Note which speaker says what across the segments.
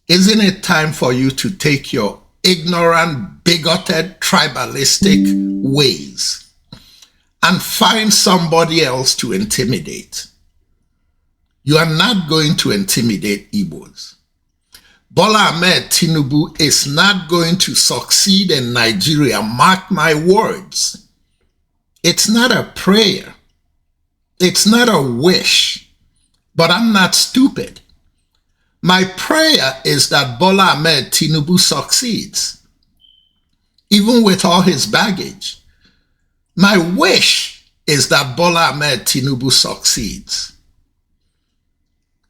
Speaker 1: Isn't it time for you to take your ignorant, bigoted, tribalistic ways and find somebody else to intimidate? You are not going to intimidate Igbos. Bola Ahmed Tinubu is not going to succeed in Nigeria, mark my words. It's not a prayer. It's not a wish. But I'm not stupid. My prayer is that Bola Ahmed Tinubu succeeds, even with all his baggage. My wish is that Bola Ahmed Tinubu succeeds.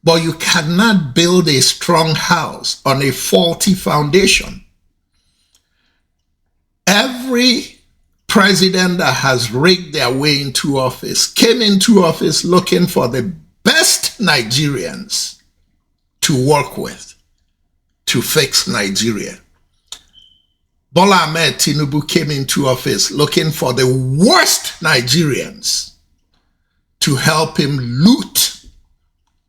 Speaker 1: But you cannot build a strong house on a faulty foundation. Every president that has rigged their way into office came into office looking for the best Nigerians to work with to fix Nigeria. Bola Ahmed Tinubu came into office looking for the worst Nigerians to help him loot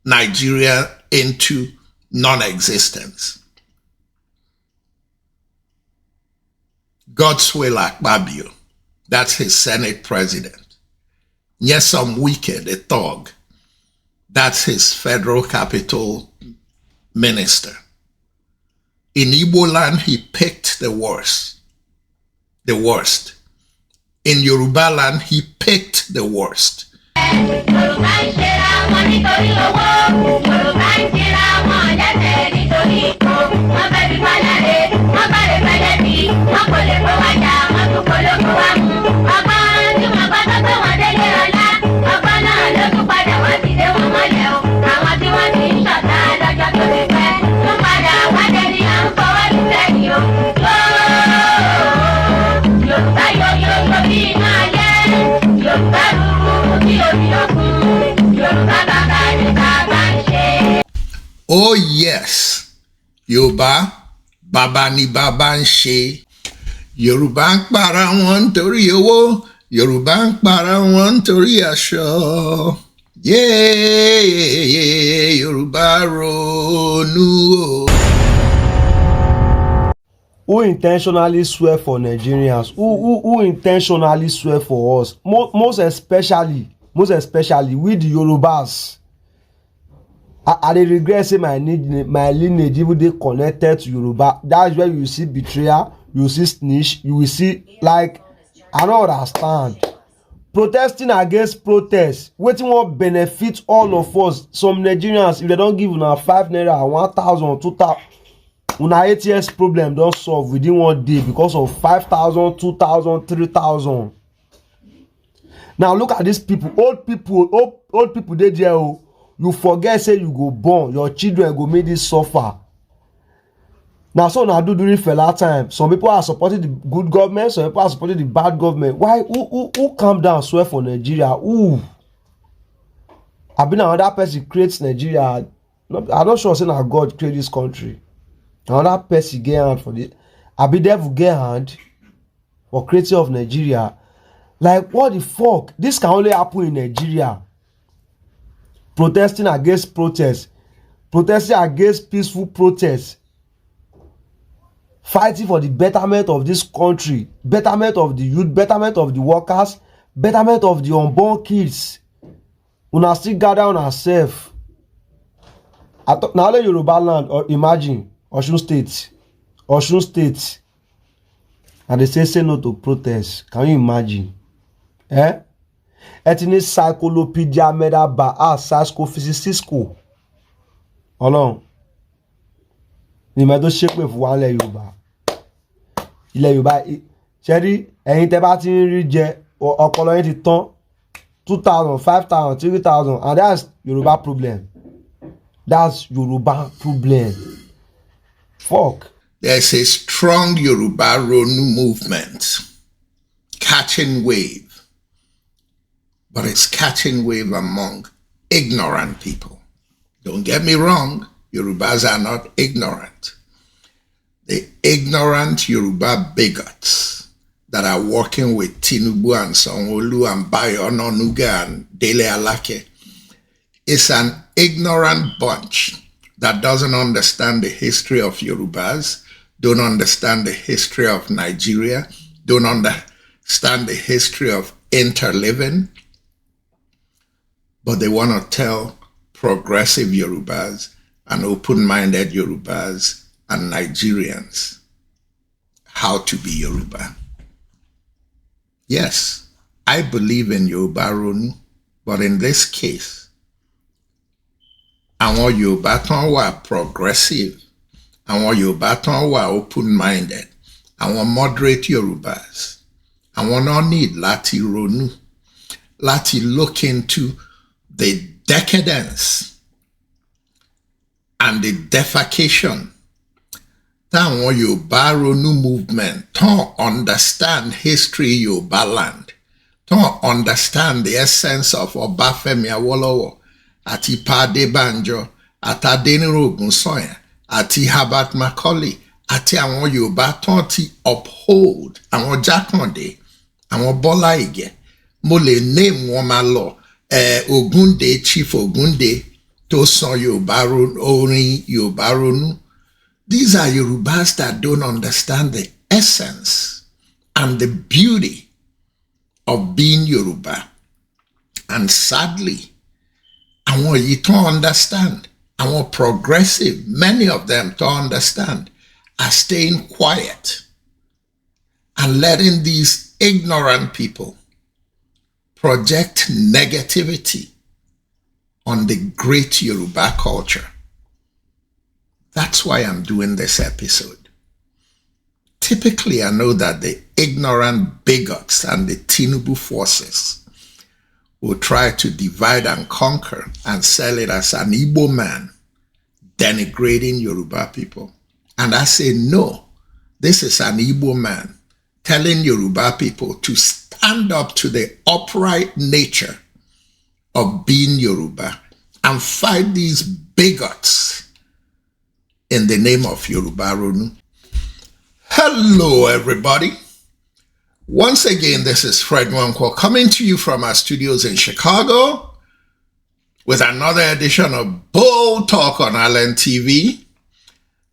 Speaker 1: Nigeria into non-existence. Godswill Akpabio, that's his Senate president. Nyesom Wike, the thug, that's his federal capital minister. In Igbo land, he picked the worst. The worst. In Yoruba land, he picked the worst. Oh yes, Yoruba, Baba ni Baba ń ṣe. Yorùbá ń para wọn torí owó, Yorùbá ń para wọn torí aṣọ. Yeah, Yorùbá ronú.
Speaker 2: Who intentionally swear for Nigerians? Who intentionally swear for us? Most especially we the Yorubas. I regret say my lineage even dey connected to Yoruba. That's where you see betrayal, you see snitch, you will see like I don't understand. Protesting against protest, wetin wan benefit all of us. Some Nigerians, if they don't give una 5 naira, 1,000, 2,000, una 8 years problem don solve within 1 day because of 5,000, 2,000, 3,000. Now look at these people, old people dey there o. You forget say you go born, your children go make this suffer. Now so na do during Fela time. Some people are supporting the good government, some people are supporting the bad government. Why? Who calm down swear for Nigeria? Who? I been another person creates Nigeria. I'm not sure say na God create this country. Another person get hand for this. I be devil get hand for creating of Nigeria. Like what the fuck? This can only happen in Nigeria. Protesting against protests, protesting against peaceful protests, fighting for the betterment of this country, betterment of the youth, betterment of the workers, betterment of the unborn kids. Una still gather on ourselves. Now let Yoruba land, or imagine Osun State, and they say no to protest. Can you imagine? Ethnic Encyclopedia Meda Ba Sasco Physicisko. Ọlọ́run ni mo tó ṣépè fún wa ilẹ̀ Yorùbá. Ilẹ̀ Yorùbá ṣe rí ẹ̀yin tẹ́ bá ti ń rí jẹ ọpọlọ yín ti tán 2,000, 5,000, 3,000, and that's Yoruba problem. That's Yoruba problem. Fuck.
Speaker 1: There's a strong Yoruba Ronu movement catching wave. But it's catching wave among ignorant people. Don't get me wrong, Yorubas are not ignorant. The ignorant Yoruba bigots that are working with Tinubu and Sanwo-Olu and Bayo Onanuga and Dele Alake is an ignorant bunch that doesn't understand the history of Yorubas, don't understand the history of Nigeria, don't understand the history of interliving, but they want to tell progressive Yorubas and open-minded Yorubas and Nigerians how to be Yoruba. Yes, I believe in Yoruba Ronu, but in this case, àwọn Yorùbá tán wà progressive, àwọn Yorùbá tán wà open-minded, àwọn moderate Yorubas, àwọn náà need láti ronú, láti look into the decadence and the defecation táwọn Yorùbá Ronú movement tán understand history Yorùbá land, tán understand the essence of Femi Awolowo, àti Pa Adébánjọ, àti Adéníran Ògúnsànyà, àti Herbert Macaulay, àti àwọn Yorùbá tán ti uphold, àwọn Jákàndé, àwọn Bọ́lá Ìgè, mo lè name wọn máa lọ, Ògúndé, Chief Ògúndé, tó sọ orin Yorùbá Ronú. These are Yorubas that don't understand the essence and the beauty of being Yoruba. And sadly, àwọn yìí tán understand, àwọn progressive, many of them tán understand, are staying quiet and letting these ignorant people project negativity on the great Yoruba culture. That's why I'm doing this episode. Typically, I know that the ignorant bigots and the Tinubu forces will try to divide and conquer and sell it as an Igbo man denigrating Yoruba people. And I say, no, this is an Igbo man telling Yoruba people to stand up to the upright nature of being Yoruba and fight these bigots in the name of Yoruba Ronu. Hello, everybody. Once again, this is Fred Nwankwo coming to you from our studios in Chicago with another edition of Bold Talk on Island TV.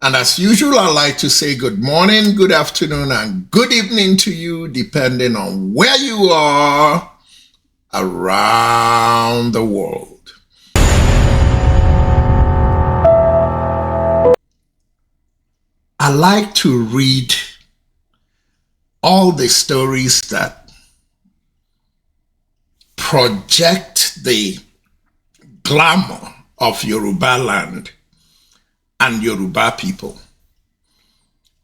Speaker 1: And as usual, I like to say good morning, good afternoon, and good evening to you, depending on where you are around the world. I like to read all the stories that project the glamour of Yoruba land and Yoruba people.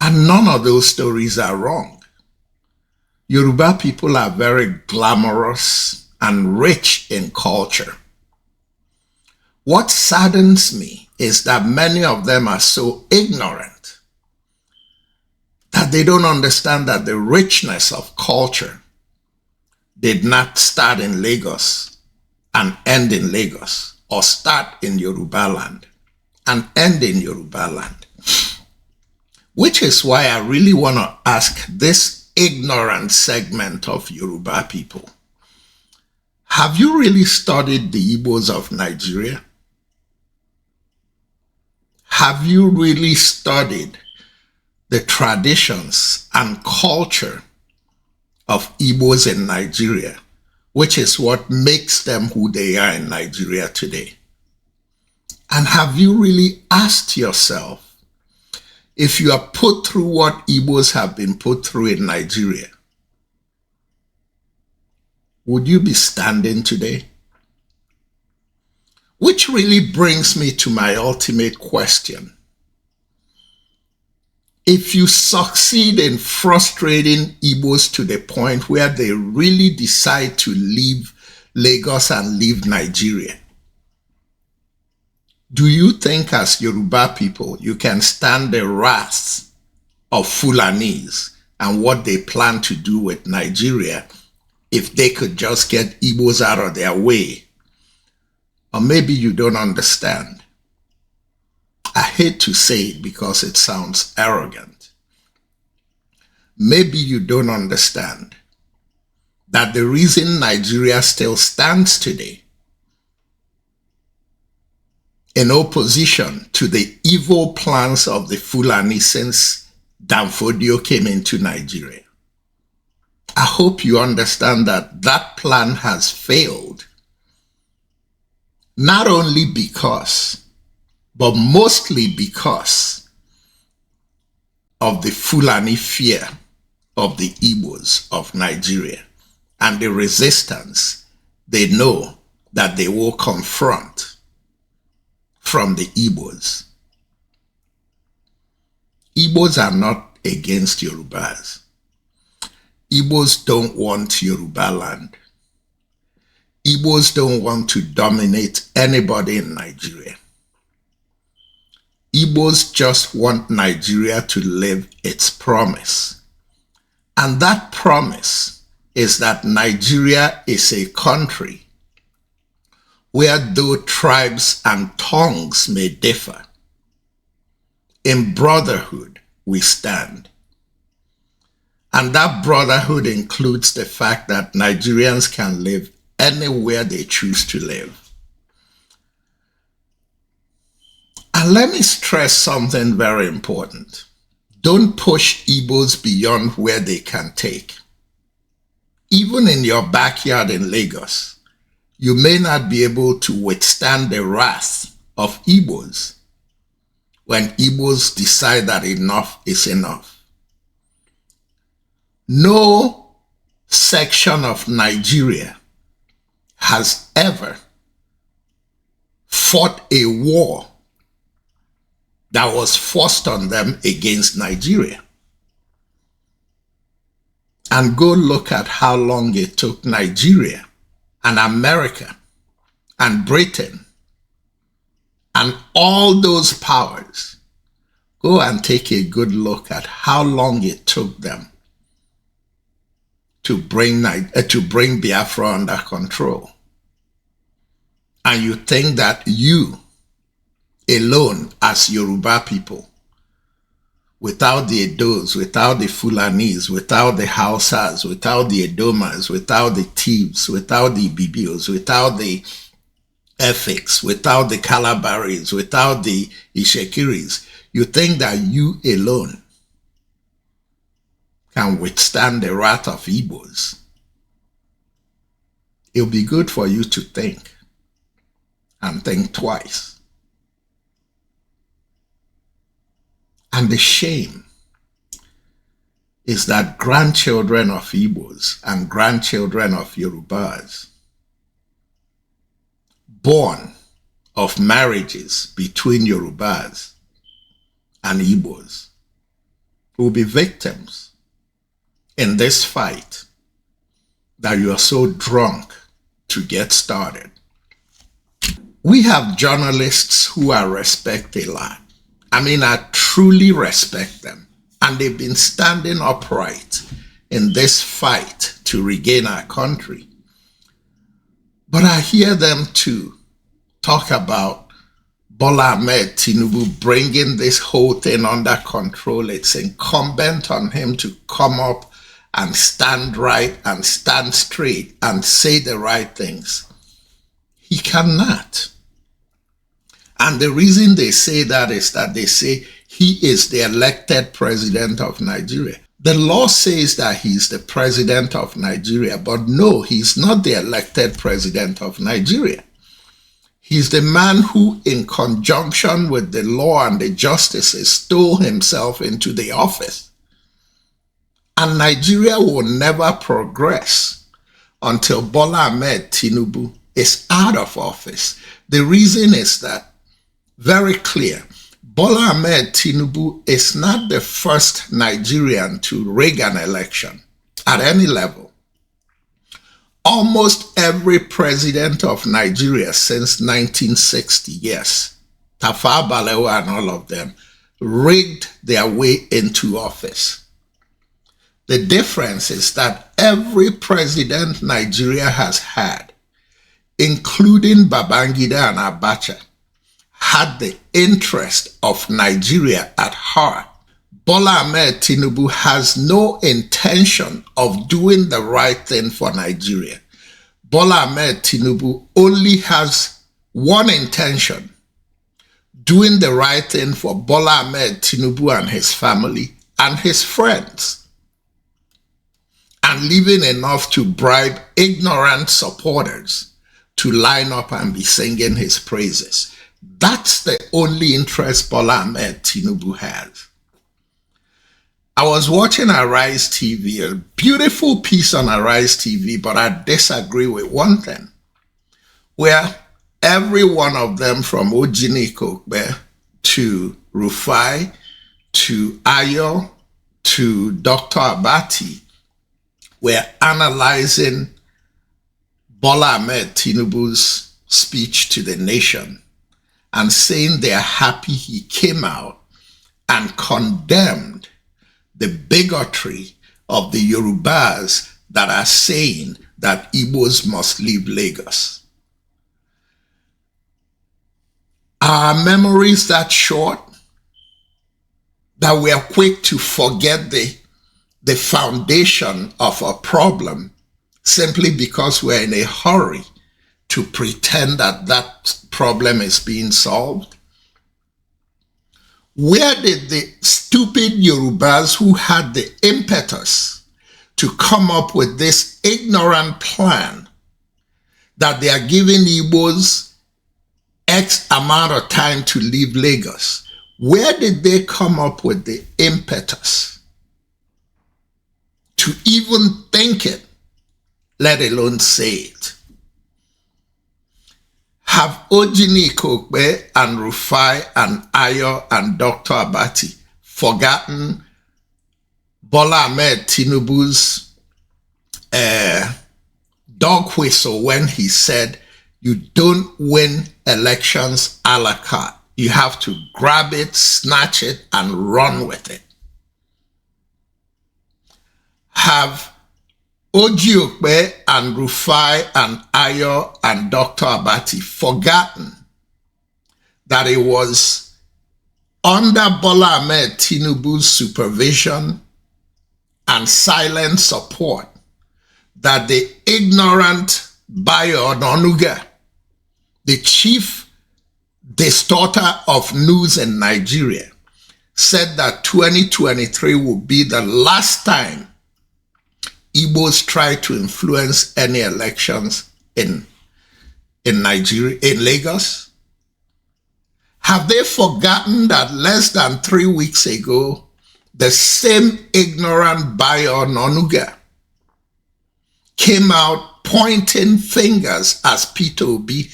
Speaker 1: And none of those stories are wrong. Yoruba people are very glamorous and rich in culture. What saddens me is that many of them are so ignorant that they don't understand that the richness of culture did not start in Lagos and end in Lagos, or start in Yoruba land and end in Yoruba land. Which is why I really want to ask this ignorant segment of Yoruba people, have you really studied the Igbos of Nigeria? Have you really studied the traditions and culture of Igbos in Nigeria, which is what makes them who they are in Nigeria today? And have you really asked yourself, if you are put through what Igbos have been put through in Nigeria, would you be standing today? Which really brings me to my ultimate question. If you succeed in frustrating Igbos to the point where they really decide to leave Lagos and leave Nigeria, do you think as Yoruba people you can stand the wrath of Fulanis and what they plan to do with Nigeria if they could just get Igbos out of their way? Or maybe you don't understand. I hate to say it because it sounds arrogant. Maybe you don't understand that the reason Nigeria still stands today in opposition to the evil plans of the Fulani since Danfodio came into Nigeria. I hope you understand that that plan has failed, not only because, but mostly because of the Fulani fear of the Igbos of Nigeria and the resistance they know that they will confront from the Igbos. Igbos are not against Yorubas. Igbos don't want Yoruba land. Igbos don't want to dominate anybody in Nigeria. Igbos just want Nigeria to live its promise. And that promise is that Nigeria is a country where though tribes and tongues may differ, in brotherhood we stand. And that brotherhood includes the fact that Nigerians can live anywhere they choose to live. And let me stress something very important. Don't push Igbos beyond where they can take. Even in your backyard in Lagos, you may not be able to withstand the wrath of Igbos when Igbos decide that enough is enough. No section of Nigeria has ever fought a war that was forced on them against Nigeria. And go look at how long it took Nigeria and America and Britain and all those powers. Go and take a good look at how long it took them to bring Biafra under control. And you think that you alone as Yoruba people, without the Edos, without the Fulanis, without the Hausas, without the Edomas, without the Thieves, without the Bibios, without the Ethics, without the Calabaris, without the Ishekiris, you think that you alone can withstand the wrath of Igbos. It'll be good for you to think and think twice. And the shame is that grandchildren of Igbos and grandchildren of Yorubas born of marriages between Yorubas and Igbos will be victims in this fight that you are so drunk to get started. We have journalists who I respect a lot. I mean, I truly respect them. And they've been standing upright in this fight to regain our country. But I hear them too talk about Bola Ahmed Tinubu bringing this whole thing under control. It's incumbent on him to come up and stand right and stand straight and say the right things. He cannot. And the reason they say that is that they say he is the elected president of Nigeria. The law says that he's the president of Nigeria, but no, he's not the elected president of Nigeria. He's the man who, in conjunction with the law and the justices, stole himself into the office. And Nigeria will never progress until Bola Ahmed Tinubu is out of office. The reason is that very clear. Bola Ahmed Tinubu is not the first Nigerian to rig an election at any level. Almost every president of Nigeria since 1960, yes, Tafawa Balewa and all of them, rigged their way into office. The difference is that every president Nigeria has had, including Babangida and Abacha, had the interest of Nigeria at heart. Bola Ahmed Tinubu has no intention of doing the right thing for Nigeria. Bola Ahmed Tinubu only has one intention, doing the right thing for Bola Ahmed Tinubu and his family and his friends, and leaving enough to bribe ignorant supporters to line up and be singing his praises. That's the only interest Bola Ahmed Tinubu has. I was watching Arise TV, a beautiful piece on Arise TV, but I disagree with one thing, where every one of them, from Ojini Kokbe to Rufai to Ayo to Dr. Abati, were analyzing Bola Ahmed Tinubu's speech to the nation and saying they're happy he came out and condemned the bigotry of the Yorubas that are saying that Igbos must leave Lagos. Are memories that short that we are quick to forget the foundation of a problem simply because we're in a hurry to pretend that that problem is being solved? Where did the stupid Yorubas who had the impetus to come up with this ignorant plan that they are giving Igbos X amount of time to leave Lagos, where did they come up with the impetus to even think it, let alone say it? Have Ojini Kokbe and Rufai and Ayo and Dr. Abati forgotten Bola Ahmed Tinubu's dog whistle when he said, you don't win elections a la carte. You have to grab it, snatch it, and run with it? Have Ojiokbe and Rufai and Ayo and Dr. Abati forgotten that it was under Bola Ahmed Tinubu's supervision and silent support that the ignorant Bayo Onanuga, the chief distorter of news in Nigeria, said that 2023 will be the last time Igbos try to influence any elections in Nigeria, in Lagos? Have they forgotten that less than 3 weeks ago, the same ignorant Bayo Onanuga came out pointing fingers as Peter Obi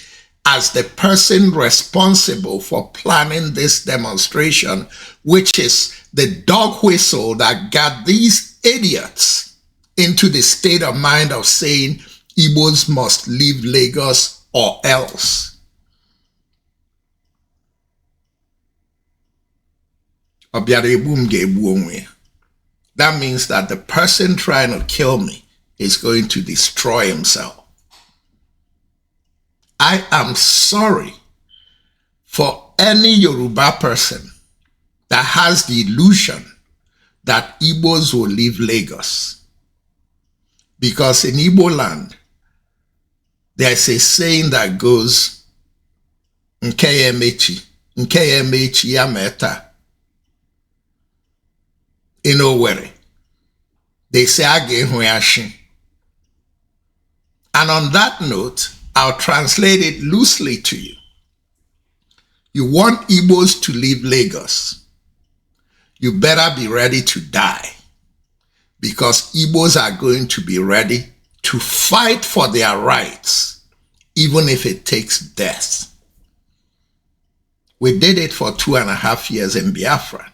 Speaker 1: as the person responsible for planning this demonstration, which is the dog whistle that got these idiots into the state of mind of saying Igbos must leave Lagos or else? That means that the person trying to kill me is going to destroy himself. I am sorry for any Yoruba person that has the illusion that Igbos will leave Lagos. Because in Igbo land, there's a saying that goes, Nkeyemechi Yameta. In Owerri, they say Agehuyashi. And on that note, I'll translate it loosely to you. You want Igbos to leave Lagos, you better be ready to die, because Igbos are going to be ready to fight for their rights, even if it takes death. We did it for 2.5 years in Biafra.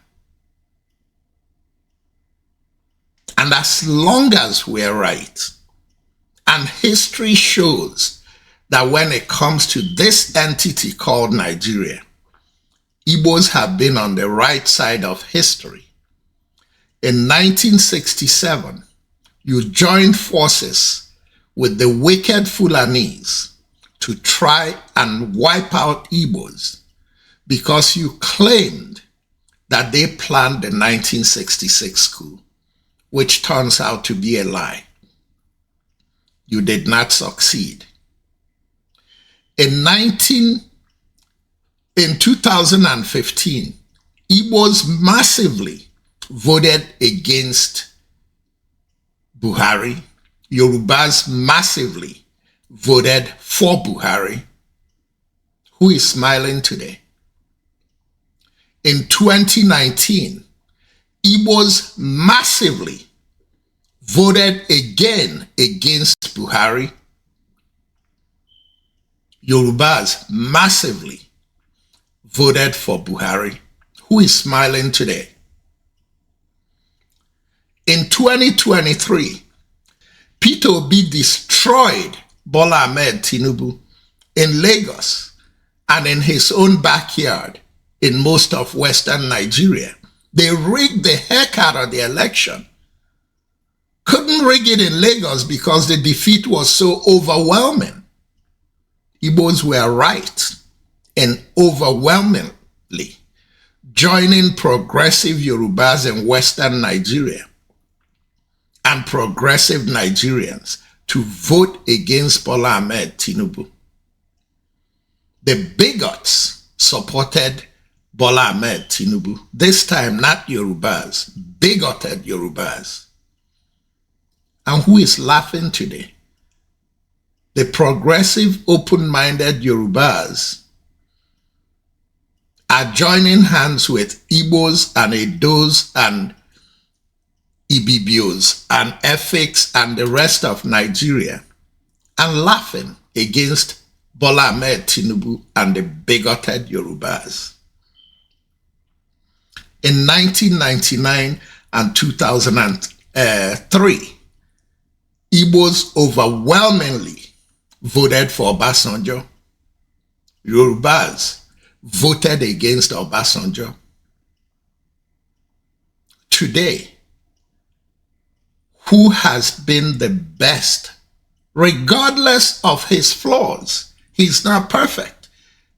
Speaker 1: And as long as we're right, and history shows that when it comes to this entity called Nigeria, Igbos have been on the right side of history. In 1967, you joined forces with the wicked Fulanis to try and wipe out Igbos because you claimed that they planned the 1966 coup, which turns out to be a lie. You did not succeed. In In 2015, Igbos massively voted against Buhari. Yorubas massively voted for Buhari. Who is smiling today? In 2019, Igbos massively voted again against Buhari. Yorubas massively voted for Buhari. Who is smiling today? In 2023, Peter Obi destroyed Bola Ahmed Tinubu in Lagos and in his own backyard in most of Western Nigeria. They rigged the heck out of the election. Couldn't rig it in Lagos because the defeat was so overwhelming. Igbos were right in overwhelmingly joining progressive Yorubas in Western Nigeria and progressive Nigerians to vote against Bola Ahmed Tinubu. The bigots supported Bola Ahmed Tinubu. This time, not Yorubas, bigoted Yorubas. And who is laughing today? The progressive, open-minded Yorubas are joining hands with Igbos and Edos and Ibibios and Efiks and the rest of Nigeria and laughing against Bola Ahmed Tinubu and the bigoted Yorubas. In 1999 and 2003, Igbos overwhelmingly voted for Obasanjo. Yorubas voted against Obasanjo. Today, who has been the best, regardless of his flaws? He's not perfect,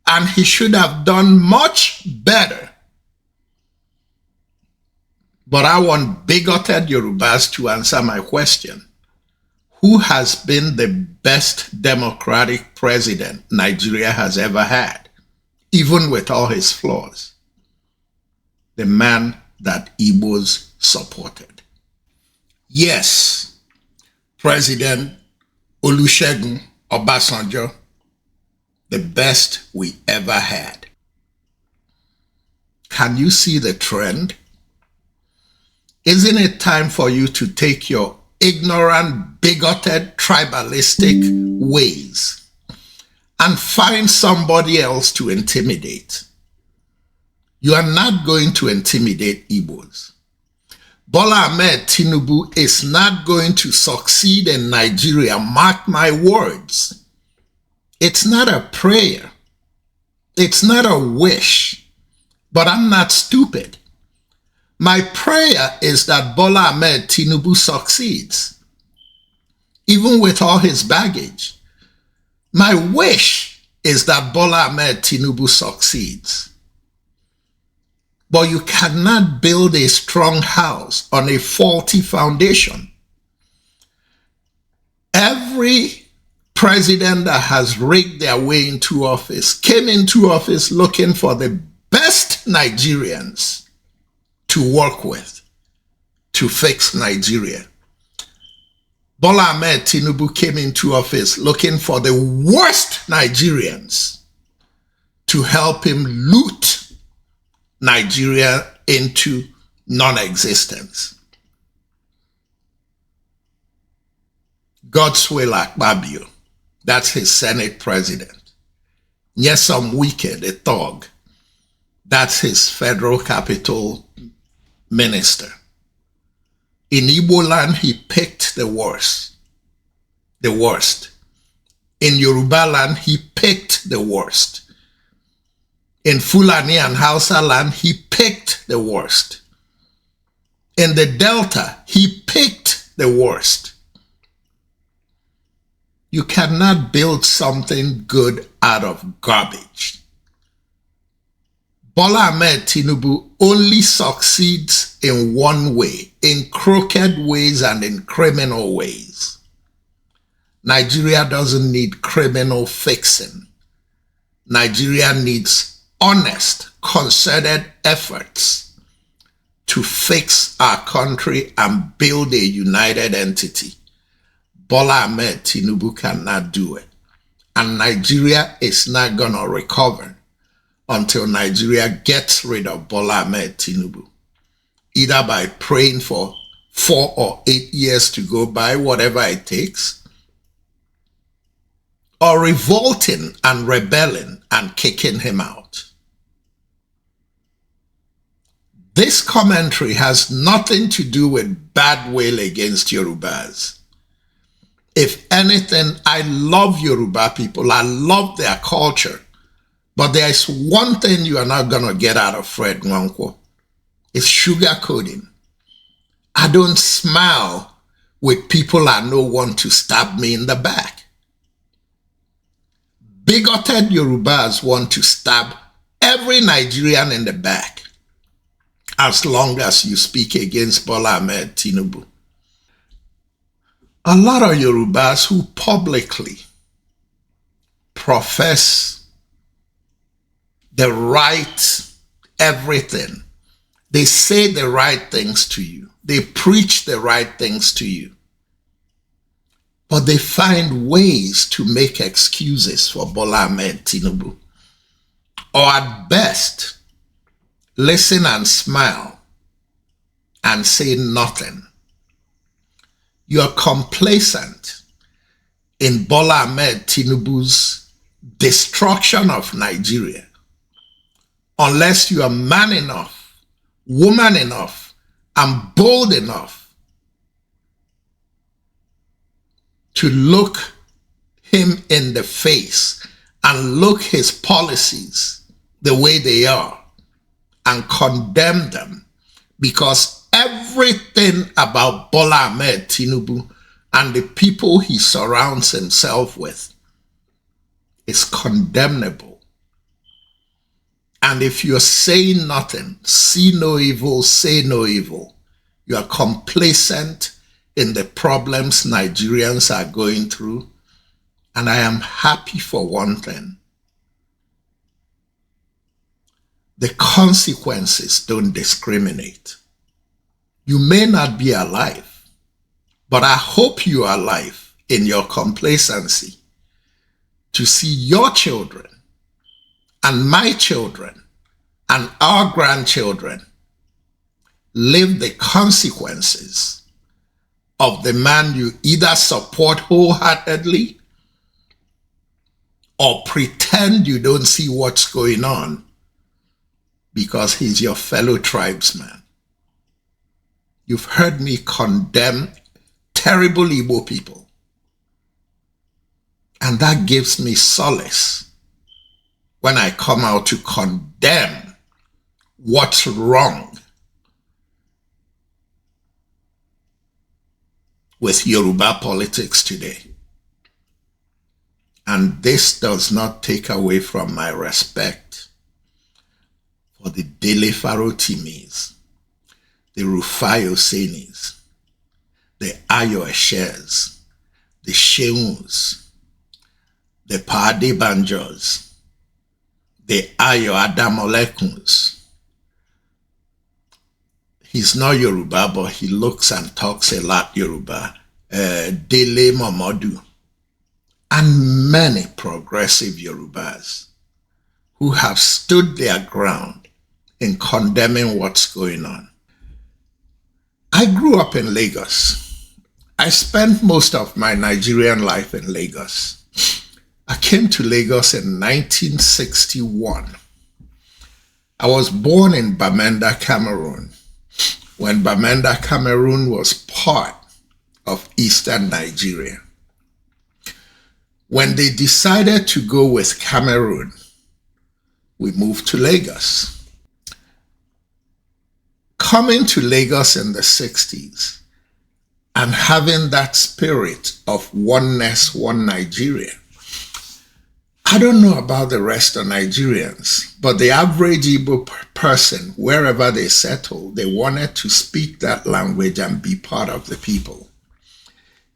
Speaker 1: and he should have done much better. But I want bigoted Yorubas to answer my question. Who has been the best democratic president Nigeria has ever had, even with all his flaws? The man that Igbos supported. Yes, President Olusegun Obasanjo, the best we ever had. Can you see the trend? Isn't it time for you to take your ignorant, bigoted, tribalistic ways and find somebody else to intimidate? You are not going to intimidate Igbos. Bola Ahmed Tinubu is not going to succeed in Nigeria, mark my words. It's not a prayer. It's not a wish. But I'm not stupid. My prayer is that Bola Ahmed Tinubu succeeds, even with all his baggage. My wish is that Bola Ahmed Tinubu succeeds. But you cannot build a strong house on a faulty foundation. Every president that has rigged their way into office came into office looking for the best Nigerians to work with, to fix Nigeria. Bola Ahmed Tinubu came into office looking for the worst Nigerians to help him loot Nigeria into non-existence. Godswill Akpabio, that's his Senate president. Nyesom Wike, the thug, that's his federal capital minister. In Igbo land, he picked the worst. The worst. In Yoruba land, he picked the worst. In Fulani and Hausa land, he picked the worst. In the Delta, he picked the worst. You cannot build something good out of garbage. Bola Ahmed Tinubu only succeeds in one way, in crooked ways and in criminal ways. Nigeria doesn't need criminal fixing. Nigeria needs honest, concerted efforts to fix our country and build a united entity, Bola Ahmed Tinubu cannot do it. And Nigeria is not going to recover until Nigeria gets rid of Bola Ahmed Tinubu, either by praying for 4 or 8 years to go by, whatever it takes, or revolting and rebelling and kicking him out. This commentary has nothing to do with bad will against Yorubas. If anything, I love Yoruba people. I love their culture. But there is one thing you are not going to get out of Fred Nwankwo. It's sugarcoating. I don't smile with people I know want to stab me in the back. Bigoted Yorubas want to stab every Nigerian in the back as long as you speak against Bola Ahmed Tinubu. A lot of Yorubas who publicly profess the right everything, they say the right things to you, they preach the right things to you, but they find ways to make excuses for Bola Ahmed Tinubu, or at best, listen and smile and say nothing. You're complacent in Bola Ahmed Tinubu's destruction of Nigeria, unless you are man enough, woman enough, and bold enough to look him in the face and look his policies the way they are and condemn them, because everything about Bola Ahmed Tinubu and the people he surrounds himself with is condemnable. And if you're saying nothing, see no evil, say no evil, you are complacent in the problems Nigerians are going through. And I am happy for one thing. The consequences don't discriminate. You may not be alive, but I hope you are alive in your complacency to see your children and my children and our grandchildren live the consequences of the man you either support wholeheartedly or pretend you don't see what's going on because he's your fellow tribesman. You've heard me condemn terrible Igbo people, and that gives me solace when I come out to condemn what's wrong with Yoruba politics today. And this does not take away from my respect for the Dele Timis, the Rufai Osenis, the Ayo Eshes, the Sheuns, the Pade Banjos, the Ayo Adamolekuns. He's not Yoruba, but he looks and talks a lot Yoruba. Dele Momodu, and many progressive Yorubas who have stood their ground in condemning what's going on. I grew up in Lagos. I spent most of my Nigerian life in Lagos. I came to Lagos in 1961. I was born in Bamenda, Cameroon, when Bamenda, Cameroon was part of Eastern Nigeria. When they decided to go with Cameroon, we moved to Lagos. Coming to Lagos in the 60s and having that spirit of oneness, one Nigeria. I don't know about the rest of Nigerians, but the average Igbo person, wherever they settled, they wanted to speak that language and be part of the people.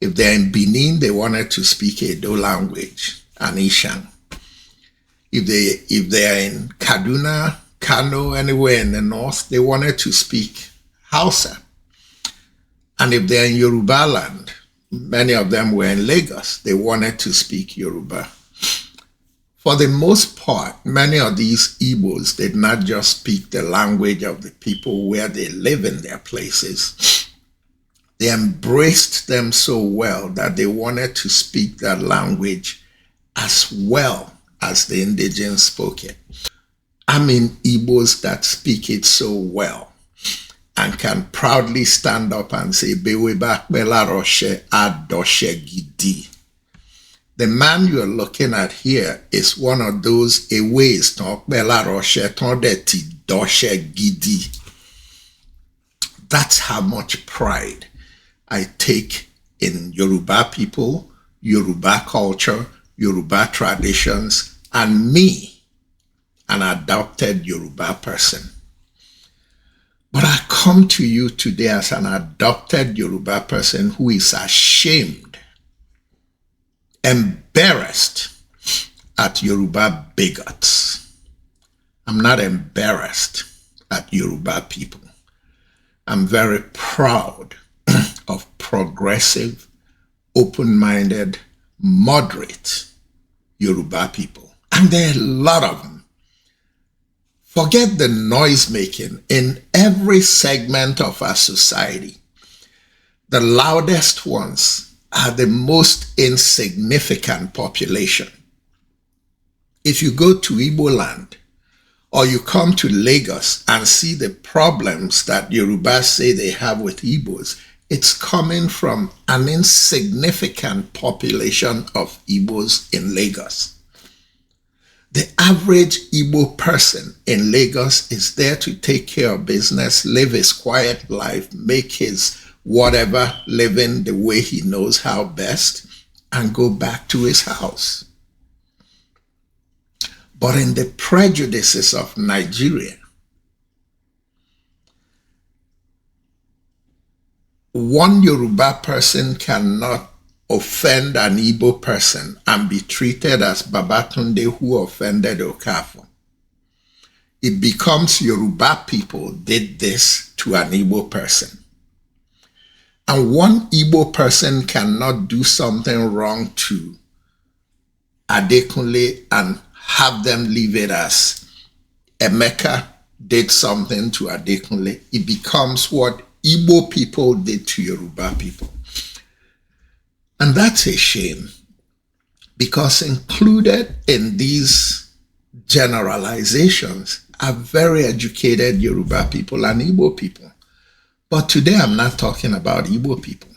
Speaker 1: If they're in Benin, they wanted to speak Edo language and Ishan. If they are in Kaduna, Kano, anywhere in the north, they wanted to speak Hausa. And if they're in Yoruba land, many of them were in Lagos, they wanted to speak Yoruba. For the most part, many of these Igbos did not just speak the language of the people where they live in their places. They embraced them so well that they wanted to speak that language as well as the indigenes spoke it. I mean Igbos that speak it so well and can proudly stand up and say, Beweba Bela Roche Adoshe Gidi. The man you're looking at here is one of those Eways, Bela Roche Tondeti Doshe Gidi. That's how much pride I take in Yoruba people, Yoruba culture, Yoruba traditions, and me, an adopted Yoruba person. But I come to you today as an adopted Yoruba person who is ashamed, embarrassed at Yoruba bigots. I'm not embarrassed at Yoruba people. I'm very proud of progressive, open-minded, moderate Yoruba people. And there are a lot of them. Forget the noise making in every segment of our society. The loudest ones are the most insignificant population. If you go to Igbo land or you come to Lagos and see the problems that Yorubas say they have with Igbos, it's coming from an insignificant population of Igbos in Lagos. The average Igbo person in Lagos is there to take care of business, live his quiet life, make his whatever living the way he knows how best, and go back to his house. But in the prejudices of Nigeria, one Yoruba person cannot offend an Igbo person and be treated as Babatunde who offended Okafor. It becomes Yoruba people did this to an Igbo person. And one Igbo person cannot do something wrong to Adekunle and have them leave it as Emeka did something to Adekunle. It becomes what Igbo people did to Yoruba people. And that's a shame, because included in these generalizations are very educated Yoruba people and Igbo people. But today I'm not talking about Igbo people.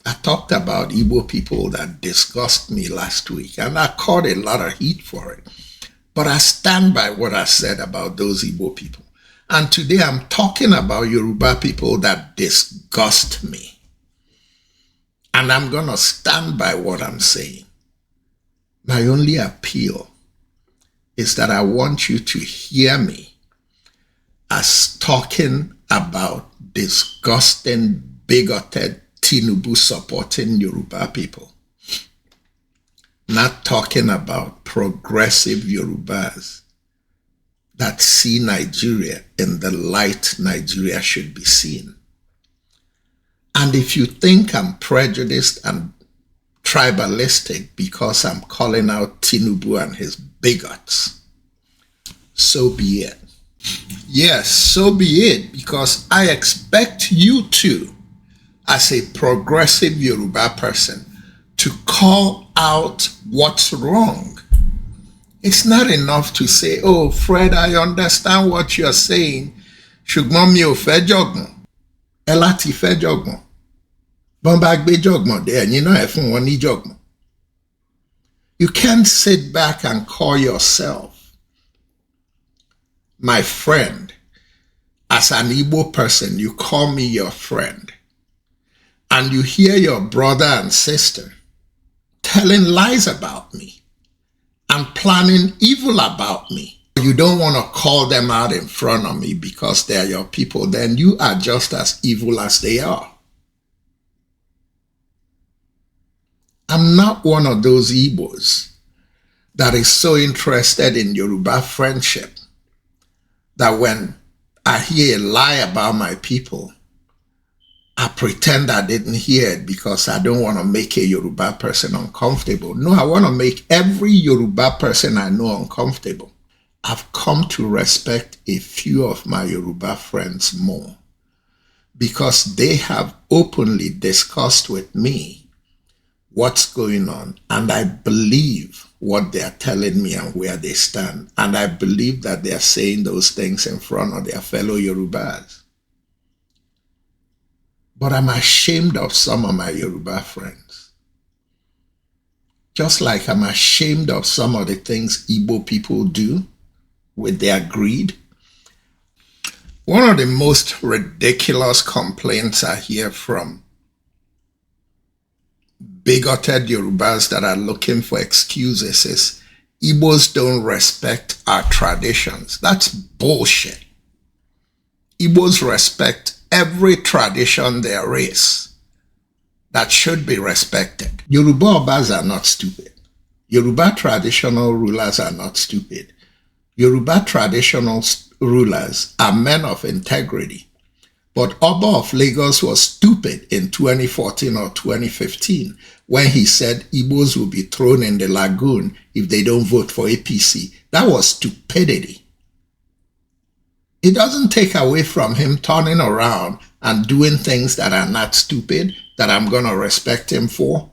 Speaker 1: I talked about Igbo people that disgust me last week, and I caught a lot of heat for it. But I stand by what I said about those Igbo people. And today I'm talking about Yoruba people that disgust me. And I'm going to stand by what I'm saying. My only appeal is that I want you to hear me as talking about disgusting, bigoted Tinubu supporting Yoruba people. Not talking about progressive Yorubas that see Nigeria in the light Nigeria should be seen. And if you think I'm prejudiced and tribalistic because I'm calling out Tinubu and his bigots, so be it. Yes, so be it, because I expect you to, as a progressive Yoruba person, to call out what's wrong. It's not enough to say, oh, Fred, I understand what you're saying. Ṣùgbọ́n mi ò fẹ́ jọ̀gbọ̀n. Ẹ láti fẹ́ jọ̀gbọ̀n. Bọ́n bá gbé jọ̀gbọ̀n dé ẹ̀yin náà ẹ fún wọn ní jọ̀gbọ̀n. You can't sit back and call yourself my friend. As an Igbo person, you call me your friend. And you hear your brother and sister telling lies about me and planning evil about me. You don't want to call them out in front of me because they're your people. Then you are just as evil as they are. I'm not one of those Igbos that is so interested in Yoruba friendship that when I hear a lie about my people, I pretend I didn't hear it because I don't want to make a Yoruba person uncomfortable. No, I want to make every Yoruba person I know uncomfortable. I've come to respect a few of my Yoruba friends more because they have openly discussed with me what's going on, and I believe what they're telling me and where they stand, and I believe that they're saying those things in front of their fellow Yorubas. But I'm ashamed of some of my Yoruba friends. Just like I'm ashamed of some of the things Igbo people do with their greed. One of the most ridiculous complaints I hear from bigoted Yorubas that are looking for excuses is Igbos don't respect our traditions. That's bullshit. Igbos respect every tradition there is that should be respected. Yoruba Obas are not stupid. Yoruba traditional rulers are not stupid. Yoruba traditional rulers are men of integrity. But Oba of Lagos was stupid in 2014 or 2015 when he said Igbos will be thrown in the lagoon if they don't vote for APC. That was stupidity. It doesn't take away from him turning around and doing things that are not stupid, that I'm going to respect him for.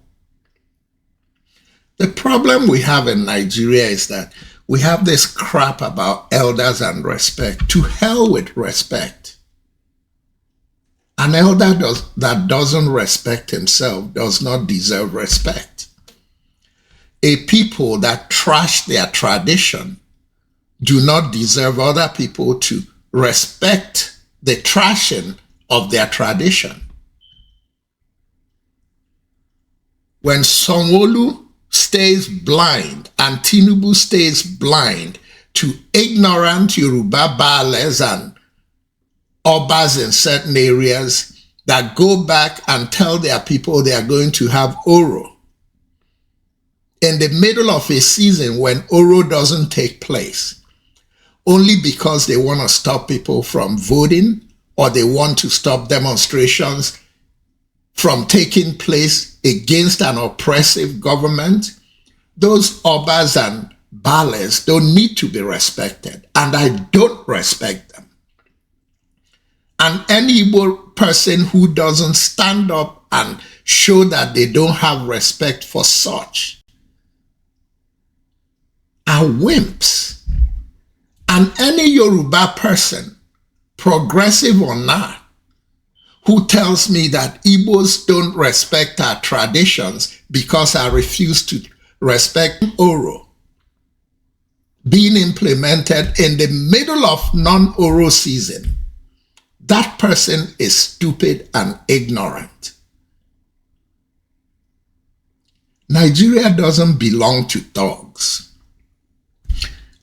Speaker 1: The problem we have in Nigeria is that we have this crap about elders and respect. To hell with respect. An elder that doesn't respect himself does not deserve respect. A people that trash their tradition do not deserve other people to respect the trashing of their tradition. When Sanwo-Olu stays blind and Tinubu stays blind to ignorant Yoruba Baales and Obas in certain areas that go back and tell their people they are going to have Oro in the middle of a season when Oro doesn't take place, only because they want to stop people from voting or they want to stop demonstrations from taking place against an oppressive government, those Obas and Bales don't need to be respected, and I don't respect them. And any Igbo person who doesn't stand up and show that they don't have respect for such are wimps. And any Yoruba person, progressive or not, who tells me that Igbos don't respect our traditions because I refuse to respect Oro being implemented in the middle of non-Oro season, that person is stupid and ignorant. Nigeria doesn't belong to thugs.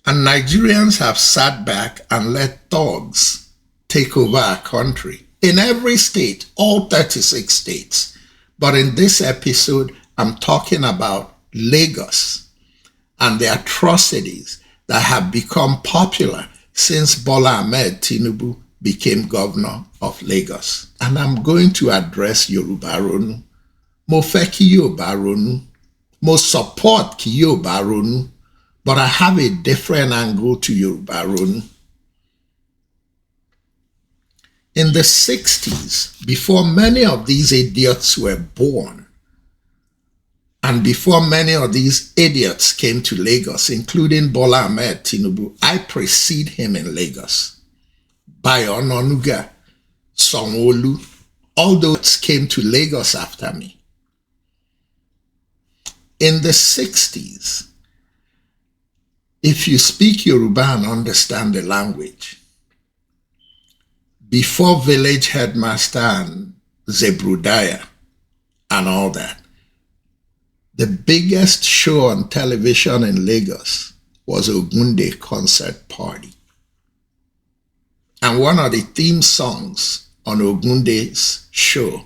Speaker 1: And Nigerians have sat back and let thugs take over our country. In every state, all 36 states. But in this episode, I'm talking about Lagos and the atrocities that have become popular since Bola Ahmed Tinubu became governor of Lagos. And I'm going to address Yoruba Ronu. Mo fẹ́ kí Yoruba ronú. Mo support kí Yoruba ronú. But I have a different angle to Yoruba Ronu. In the 60s, before many of these idiots were born, and before many of these idiots came to Lagos, including Bola Ahmed Tinubu, I precede him in Lagos. Bayo Onanuga, Sanwo-Olu, all those came to Lagos after me. In the 60s, if you speak Yoruba and understand the language, before village headmaster and Zebrudaya and all that, the biggest show on television in Lagos was Ogunde Concert Party. And one of the theme songs on Ogunde's show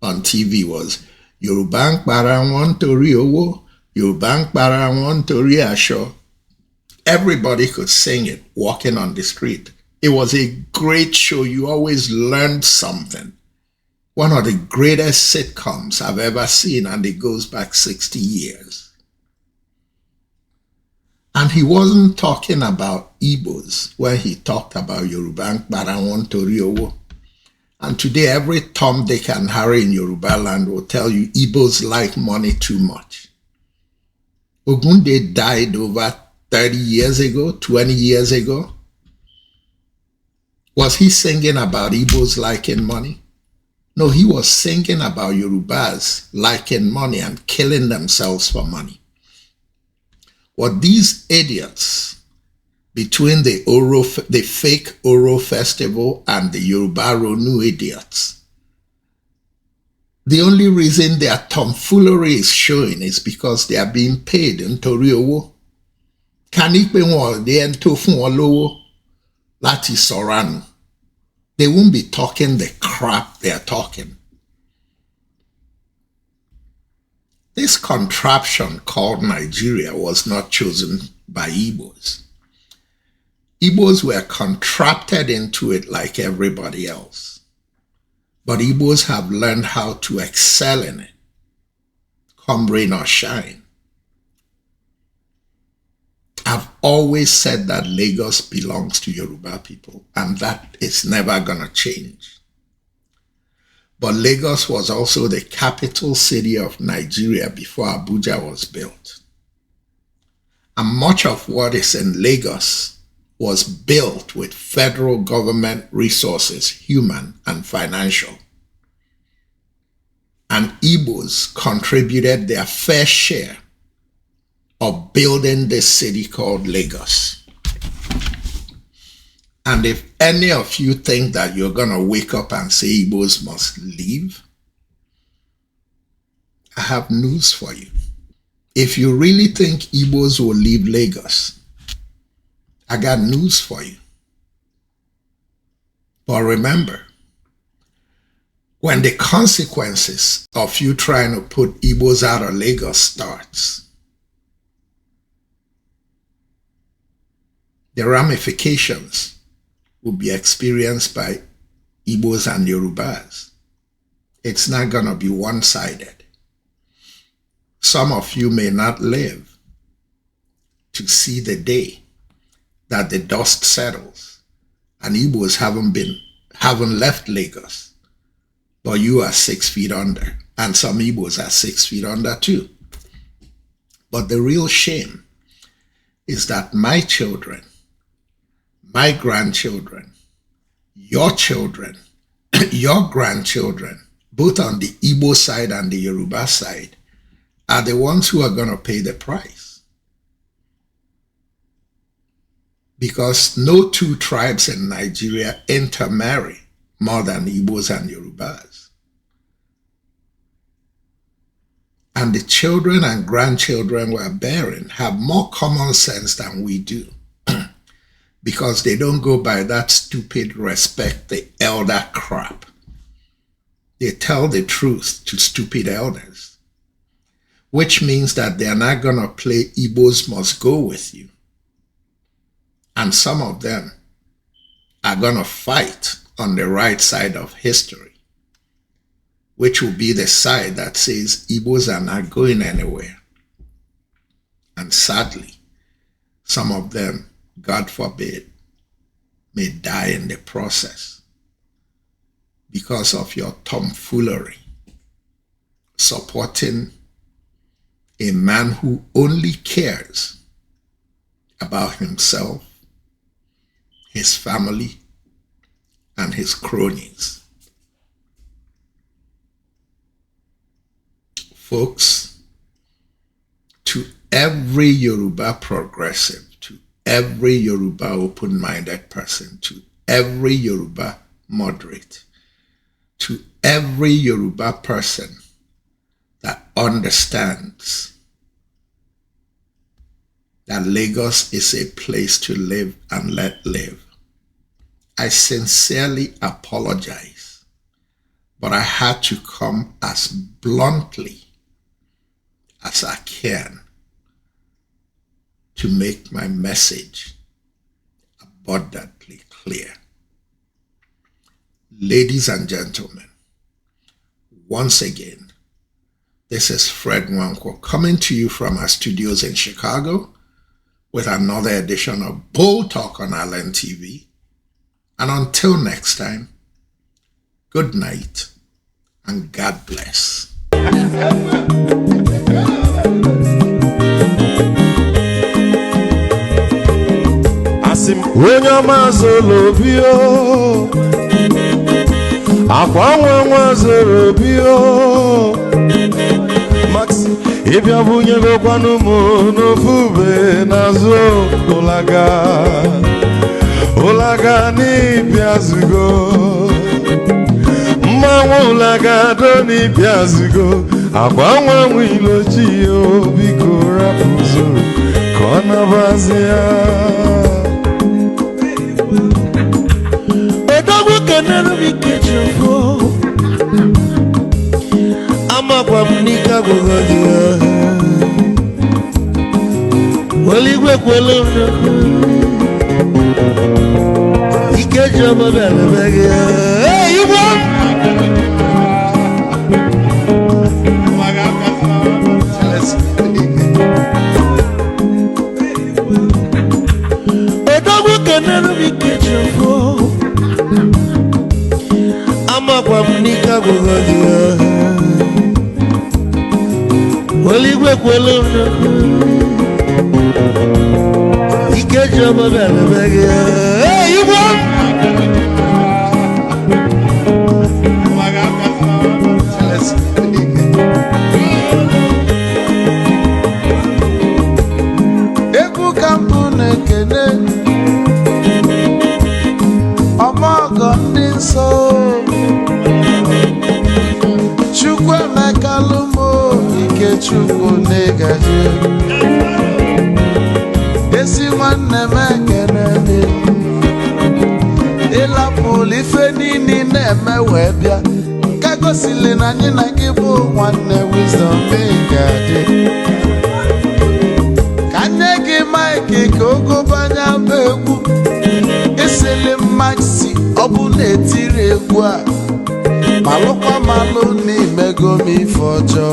Speaker 1: on TV was Yoruba Nkpara Won Tori Owo, Yoruba para wọn torí aṣọ. Everybody could sing it walking on the street. It was a great show. You always learned something. One of the greatest sitcoms I've ever seen, and it goes back 60 years. And he wasn't talking about Igbos when he talked about Yoruba para wọn torí owó. And today, every Tom, Dick, and Harry in Yoruba land will tell you Igbos like money too much. Ogunde died over 30 years ago, 20 years ago. Was he singing about Igbos liking money? No, he was singing about Yorubas liking money and killing themselves for money. What these idiots between the fake Oro festival and the Yoruba Ronu idiots, the only reason their tomfoolery is showing is because they are being paid nítorí owó. Ká ní pé wọn dé ẹni tó fún wọn lówó láti sọ̀rọ̀ nù, they won't be talking the crap they are talking. This contraption called Nigeria was not chosen by Igbos. Igbos were contracted into it like everybody else. But Igbos have learned how to excel in it, come rain or shine. I've always said that Lagos belongs to Yoruba people, and that is never going to change. But Lagos was also the capital city of Nigeria before Abuja was built. And much of what is in Lagos was built with federal government resources, human and financial. And Igbos contributed their fair share of building this city called Lagos. And if any of you think that you're going to wake up and say Igbos must leave, I have news for you. If you really think Igbos will leave Lagos, I got news for you. But remember, when the consequences of you trying to put Igbos out of Lagos starts, the ramifications will be experienced by Igbos and Yorubas. It's not going to be one-sided. Some of you may not live to see the day that the dust settles and Igbos haven't left Lagos, but you are 6 feet under, and some Igbos are 6 feet under too. But the real shame is that my children, my grandchildren, your children, your grandchildren, both on the Igbo side and the Yoruba side, are the ones who are going to pay the price. Because no two tribes in Nigeria intermarry more than Igbos and Yorubas. And the children and grandchildren we're bearing have more common sense than we do. Because they don't go by that stupid respect the elder crap. They tell the truth to stupid elders, which means that they're not going to play Igbos must go with you. And some of them are going to fight on the right side of history, which will be the side that says Igbos are not going anywhere. And sadly, some of them, God forbid, may die in the process because of your tomfoolery, supporting a man who only cares about himself, his family, and his cronies. Folks, to every Yoruba progressive, to every Yoruba open-minded person, to every Yoruba moderate, to every Yoruba person that understands that Lagos is a place to live and let live, I sincerely apologize, but I had to come as bluntly as I can to make my message abundantly clear. Ladies and gentlemen, once again, this is Fred Nwankwo coming to you from our studios in Chicago with another edition of Bold Talk on Island TV. And until next time, good night and God bless.
Speaker 3: When your mazolo bio, akwa mazolo bio, Max, if you bunye go kwanu mo no fube nazo olaga ni piazugo, mma olaga do ni piazugo, akwa wilo chio biko rapuzo, kona bazia. Never be catchable. I'm a Pamnika Gogadia. Well, you work well on he catch up a bag. Hey, you want? A dog can never be catchable. Pamnika Gogadia. Well, you work well on he catch up a bag. Hey, you want? Eku Kampune Kene Omogo Ninso Chukwu negaji esi nwanne m ekene ịlapụlụ ife niile na-eme wee bịa ka gosili na anyị na gị bụ nwanne wisdom ga-adị ka nye gị maịkị ka ogobanya bụ egwu isili maxi ọ bụ na-etiri egwu a malụkwa malụ n'imego m ife ọjọọ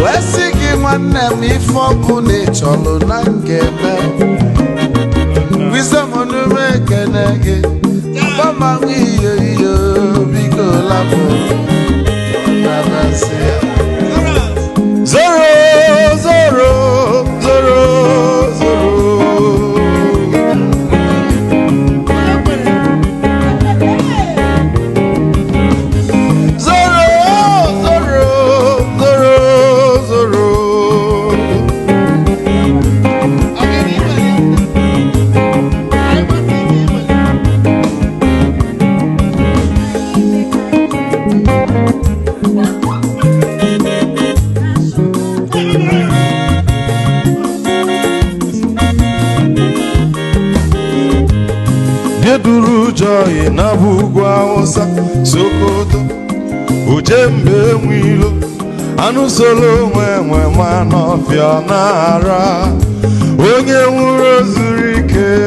Speaker 3: wee sị gị nwanne m ife ọkụ na ịchọlụ na ngeme wisdom onume ekene gị agbamanwụ iyo iyo biko lapụ nabasị zoro zoro zoro zoro Joy na bugwa osa Sokoto Ujembe mwilo Anu solo nwe manofia nara Onye nwuro zurike